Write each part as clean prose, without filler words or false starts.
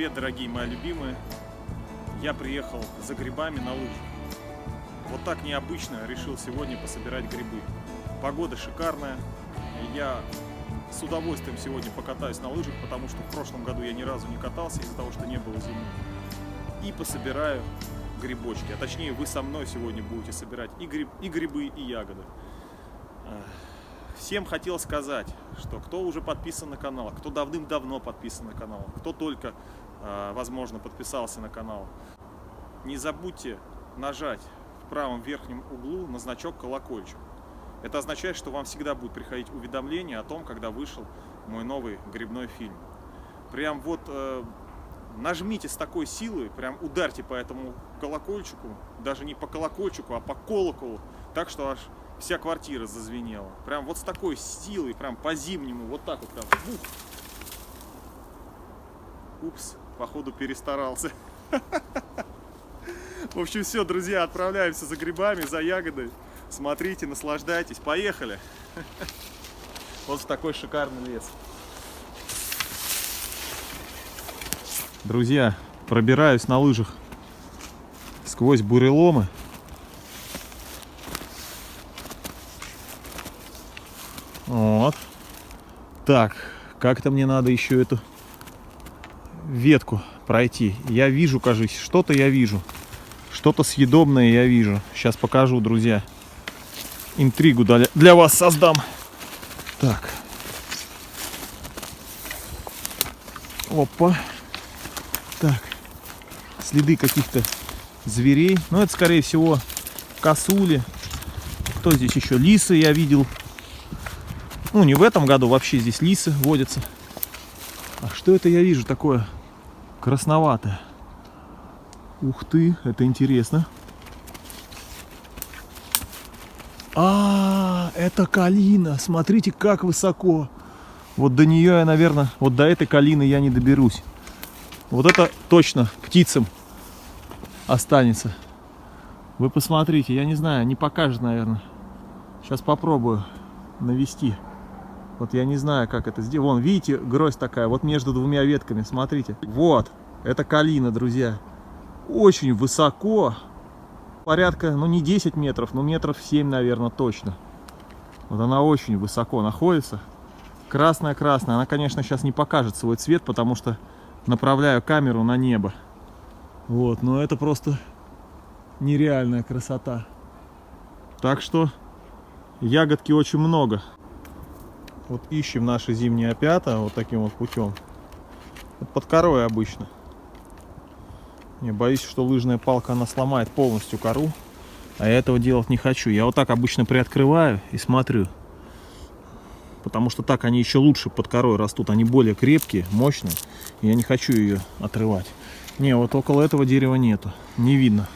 привет, дорогие мои любимые. Я приехал за грибами на лыжах. Вот так необычно решил сегодня пособирать грибы. Погода шикарная. Я с удовольствием сегодня покатаюсь на лыжах, потому что в прошлом году я ни разу не катался из-за того, что не было зимы. И пособираю грибочки. А точнее, вы со мной сегодня будете собирать и грибы, и ягоды. Всем хотел сказать, что кто уже подписан на канал, кто давным-давно подписан на канал, кто только, возможно, подписался на канал, не забудьте нажать в правом верхнем углу на значок колокольчик. Это означает, что вам всегда будет приходить уведомление о том, когда вышел мой новый грибной фильм. Прям вот нажмите с такой силой, прям ударьте по этому колокольчику, даже не по колокольчику, а по колоколу, так что аж вся квартира зазвенела. Прям вот с такой силой, прям по-зимнему, вот так вот прям. Упс, походу перестарался. В общем, все, друзья, отправляемся за грибами, за ягодой. Смотрите, наслаждайтесь. Поехали! Вот в такой шикарный лес. Друзья, пробираюсь на лыжах сквозь буреломы. Вот. Так, как-то мне надо еще эту ветку пройти. Я вижу, кажется, что-то я вижу. Что-то съедобное я вижу. Сейчас покажу, друзья. Интригу для вас создам. Так. Опа. Так. Следы каких-то зверей. Ну, это, скорее всего, косули. Кто здесь еще? Лисы я видел. Ну, не в этом году, вообще здесь лисы водятся. А что это я вижу такое красноватое? Ух ты, это интересно. Это калина. Смотрите, как высоко. Вот до нее я, наверное, вот до этой калины я не доберусь. Вот это точно птицам останется. Вы посмотрите, я не знаю, не покажет, наверное. Сейчас попробую навести. Вот я не знаю, как это сделать. Вон, видите, грозь такая, вот между двумя ветками, смотрите. Вот, это калина, друзья. Очень высоко. Порядка, ну не 10 метров, но метров 7, наверное, точно. Вот она очень высоко находится. Красная-красная. Она, конечно, сейчас не покажет свой цвет, потому что направляю камеру на небо. Вот, но это просто нереальная красота. Так что ягодки очень много. Вот ищем наши зимние опята вот таким вот путем. Вот под корой обычно. Я боюсь, что лыжная палка, она сломает полностью кору. А я этого делать не хочу. Я вот так обычно приоткрываю и смотрю. Потому что так они еще лучше под корой растут. Они более крепкие, мощные. И я не хочу ее отрывать. Не, вот около этого дерева нету. Не видно.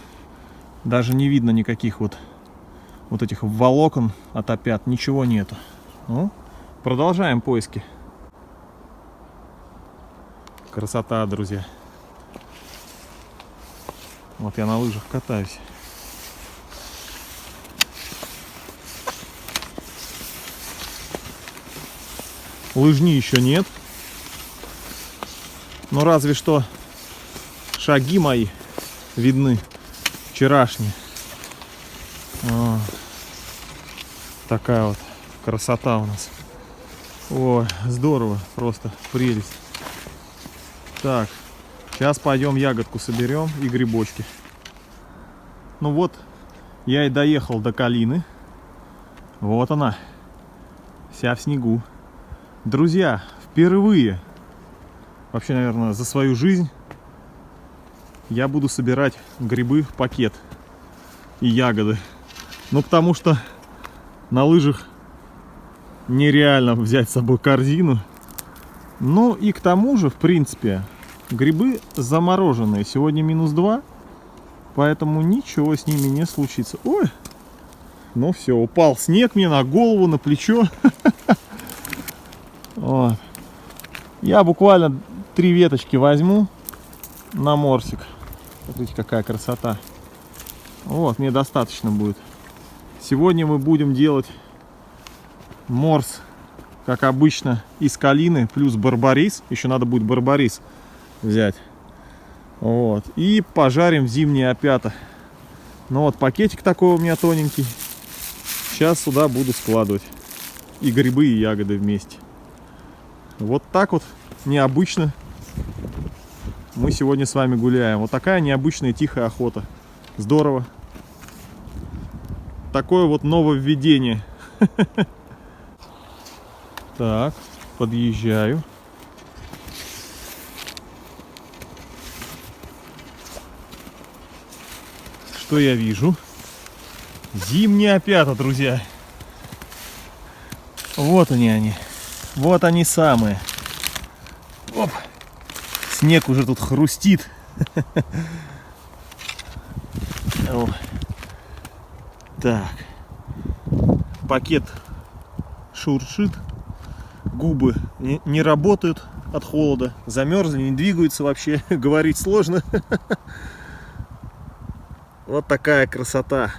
Даже не видно никаких вот этих волокон от опят. Ничего нету. Ну, продолжаем поиски. Красота, друзья. Вот я на лыжах катаюсь. Лыжни еще нет. Но разве что шаги мои видны. Вчерашние. Такая вот красота у нас. Ой, здорово. Просто прелесть. Так. Сейчас пойдем ягодку соберем и грибочки. Ну вот, я и доехал до калины. Вот она. Вся в снегу. Друзья, впервые, вообще, наверное, за свою жизнь, я буду собирать грибы в пакет и ягоды. Ну, потому что на лыжах нереально взять с собой корзину. Ну, и к тому же, в принципе, грибы замороженные. Сегодня -2, поэтому ничего с ними не случится. Ой, ну все, упал снег мне на голову, на плечо. Вот. Я буквально 3 веточки возьму на морсик. Смотрите, какая красота. Вот, мне достаточно будет. Сегодня мы будем делать морс, как обычно, из калины плюс барбарис. Еще надо будет барбарис взять. Вот. И пожарим зимние опята. Ну вот пакетик такой у меня тоненький. Сейчас сюда буду складывать. И грибы, и ягоды вместе. Вот так вот необычно мы сегодня с вами гуляем. Вот такая необычная тихая охота. Здорово. Такое вот нововведение. Так, подъезжаю. Что я вижу? Зимние опята, друзья. Вот они. Вот они самые. Оп. Снег уже тут хрустит. Так. Пакет шуршит. Губы не работают от холода. Замерзли, не двигаются вообще. Говорить сложно. Вот такая красота.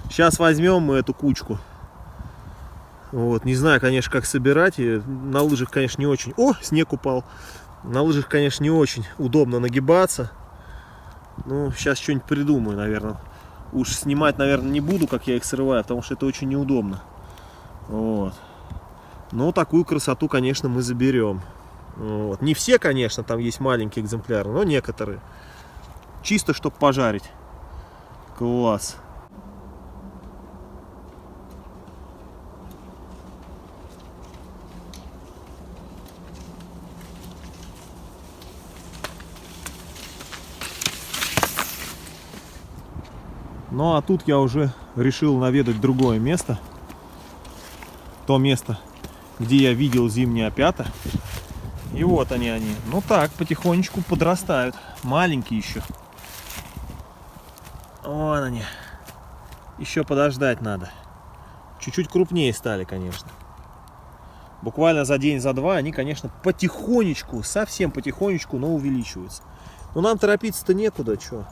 Сейчас возьмем мы эту кучку. Вот, не знаю, конечно, как собирать. И на лыжах, конечно, не очень. О, снег упал. На лыжах, конечно, не очень удобно нагибаться. Ну, сейчас что-нибудь придумаю, наверное. Уж снимать, наверное, не буду, как я их срываю, потому что это очень неудобно. Вот. Но такую красоту, конечно, мы заберем. Вот. Не все, конечно, там есть маленькие экземпляры, но некоторые. Чисто, чтобы пожарить. Класс. Ну а тут я уже решил наведать другое место. То место, где я видел зимние опята. И вот они. Ну так, потихонечку подрастают. Маленькие еще. Вон они. Еще подождать надо. Чуть-чуть крупнее стали, конечно. Буквально за день, за два они, конечно, потихонечку, совсем потихонечку, но увеличиваются. Но нам торопиться-то некуда, что.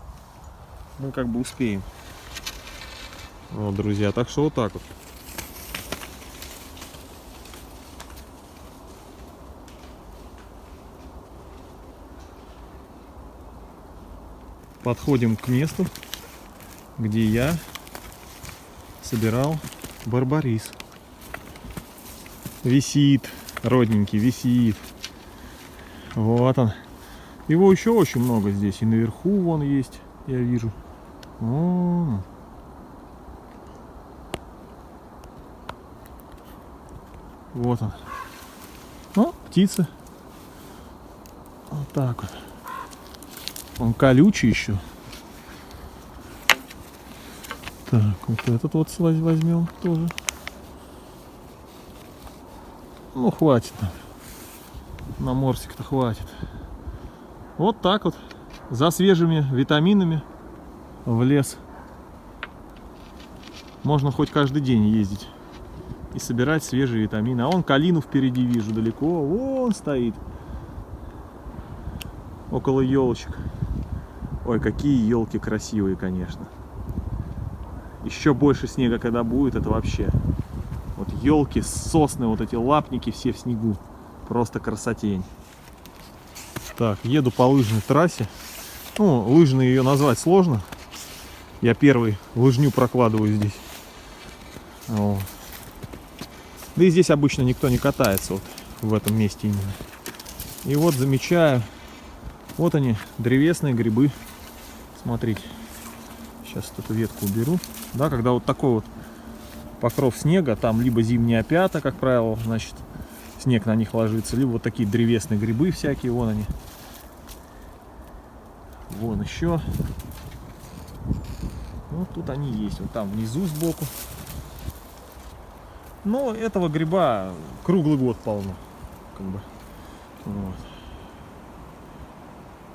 Мы как бы успеем. Вот, друзья, так что вот так вот. Подходим к месту, где я собирал барбарис. Висит, родненький, висит. Вот он. Его еще очень много здесь. И наверху вон есть, я вижу. Вон. Вот он. О, птица. Вот так вот. Он колючий еще. Так, вот этот вот возьмем тоже. Ну, хватит. На морсик-то хватит. Вот так вот. За свежими витаминами в лес. Можно хоть каждый день ездить и собирать свежие витамины. А вон калину впереди вижу далеко. Вон стоит. Около елочек. Ой, какие елки красивые, конечно. Еще больше снега, когда будет, это вообще. Вот елки, сосны, вот эти лапники все в снегу. Просто красотень. Так, еду по лыжной трассе. Ну, лыжной ее назвать сложно. Я первый лыжню прокладываю здесь. Вот. Да и здесь обычно никто не катается вот в этом месте именно. И вот замечаю. Вот они, древесные грибы. Смотрите. Сейчас эту ветку уберу. Да, когда вот такой вот покров снега, там либо зимние опята, как правило, значит, снег на них ложится, либо вот такие древесные грибы всякие, вон они. Вон еще. Вот тут они есть, вот там внизу сбоку. Но этого гриба круглый год полно. Как бы. Вот.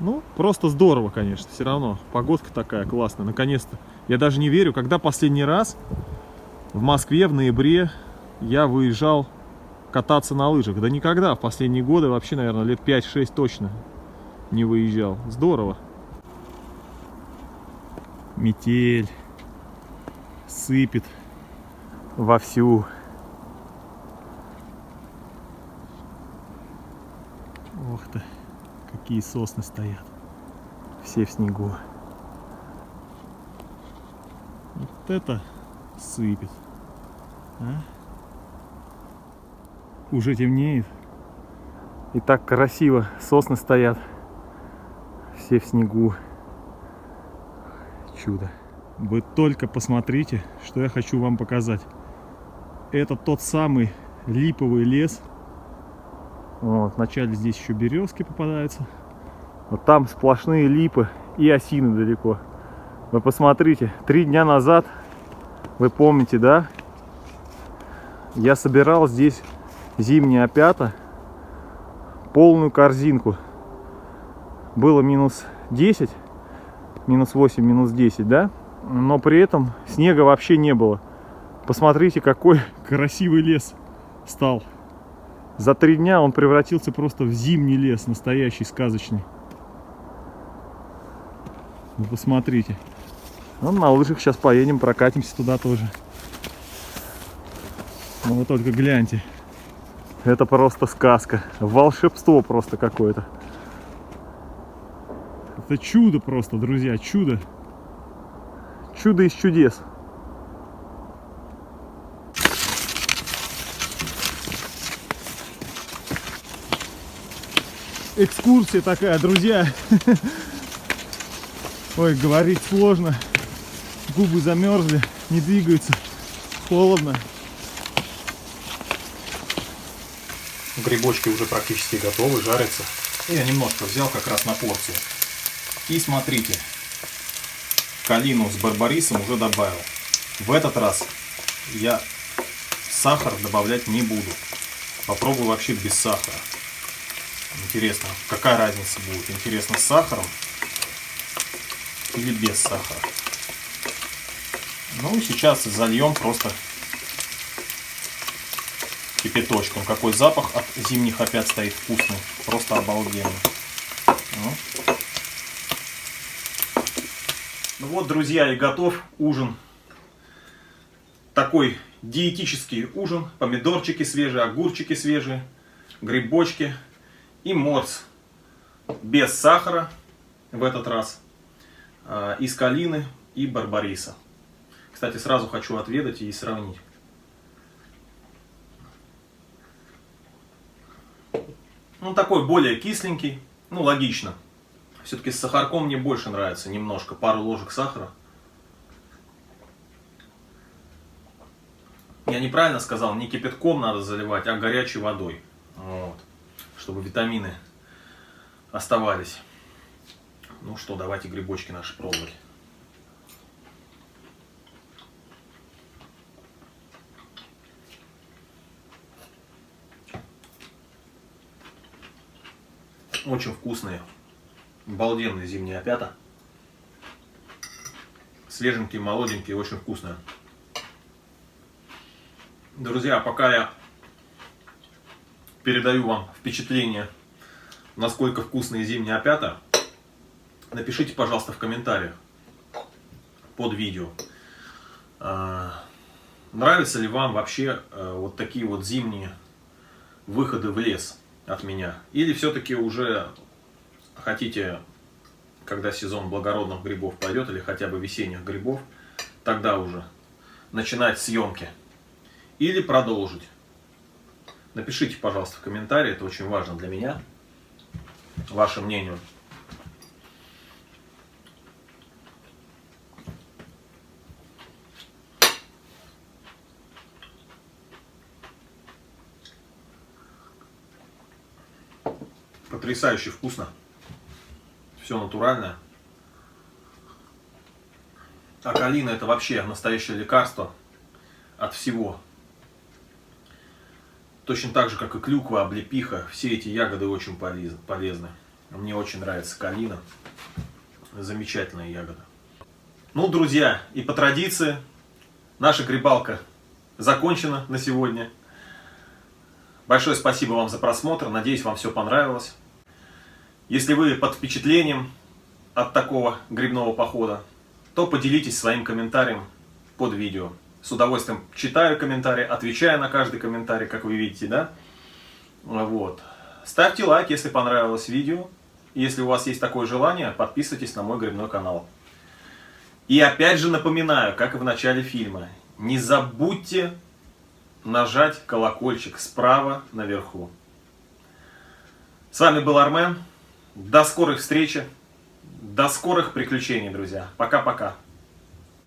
Ну, просто здорово, конечно, все равно. Погодка такая классная, наконец-то. Я даже не верю, когда последний раз в Москве в ноябре я выезжал кататься на лыжах. Да никогда, в последние годы вообще, наверное, лет 5-6 точно не выезжал. Здорово. Метель сыпет вовсю. Ох ты, какие сосны стоят. Все в снегу. Вот это сыпет. А? Уже темнеет. И так красиво сосны стоят. Все в снегу. Чудо. Вы только посмотрите, что я хочу вам показать. Это тот самый липовый лес. Вот, вначале здесь еще березки попадаются. Вот там сплошные липы и осины далеко. Вы посмотрите, 3 дня назад, вы помните, да? Я собирал здесь зимние опята, полную корзинку. Было минус 10, минус 8, минус 10, да? Но при этом снега вообще не было. Посмотрите, какой красивый лес стал. За 3 дня он превратился просто в зимний лес, настоящий, сказочный. Вы посмотрите. Ну, на лыжах сейчас поедем, прокатимся туда тоже. Ну, вы только гляньте. Это просто сказка. Волшебство просто какое-то. Это чудо просто, друзья, чудо. Чудо из чудес. Экскурсия такая, друзья. Ой, говорить сложно. Губы замерзли, не двигаются. Холодно. Грибочки уже практически готовы, жарятся. Я немножко взял как раз на порцию. И смотрите, калину с барбарисом уже добавил. В этот раз я сахар добавлять не буду. Попробую вообще без сахара. Интересно, какая разница будет? Интересно, с сахаром или без сахара? Ну и сейчас зальем просто кипяточком. Какой запах от зимних опять стоит вкусный. Просто обалденно. Ну вот, друзья, и готов ужин. Такой диетический ужин. Помидорчики свежие, огурчики свежие, грибочки и морс. Без сахара в этот раз. Из калины и барбариса. Кстати, сразу хочу отведать и сравнить. Ну, такой более кисленький. Ну, логично. Все-таки с сахарком мне больше нравится. Немножко, пару ложек сахара. Я неправильно сказал, не кипятком надо заливать, а горячей водой. Вот. Чтобы витамины оставались. Ну что, давайте грибочки наши пробовать. Очень вкусные, обалденные зимние опята. Свеженькие, молоденькие, очень вкусные. Друзья, пока я передаю вам впечатление, насколько вкусные зимние опята, напишите, пожалуйста, в комментариях под видео, нравятся ли вам вообще вот такие вот зимние выходы в лес от меня. Или все-таки уже хотите, когда сезон благородных грибов пойдет, или хотя бы весенних грибов, тогда уже начинать съемки. Или продолжить. Напишите, пожалуйста, в комментарии, это очень важно для меня, ваше мнение. Потрясающе вкусно. Все натуральное. А калина — это вообще настоящее лекарство от всего. Точно так же, как и клюква, облепиха. Все эти ягоды очень полезны. Мне очень нравится калина. Замечательная ягода. Ну, друзья, и по традиции наша грибалка закончена на сегодня. Большое спасибо вам за просмотр. Надеюсь, вам все понравилось. Если вы под впечатлением от такого грибного похода, то поделитесь своим комментарием под видео. С удовольствием читаю комментарии, отвечаю на каждый комментарий, как вы видите, да? Вот. Ставьте лайк, если понравилось видео. Если у вас есть такое желание, подписывайтесь на мой грибной канал. И опять же напоминаю, как и в начале фильма, не забудьте нажать колокольчик справа наверху. С вами был Армен. До скорых встреч. До скорых приключений, друзья. Пока-пока.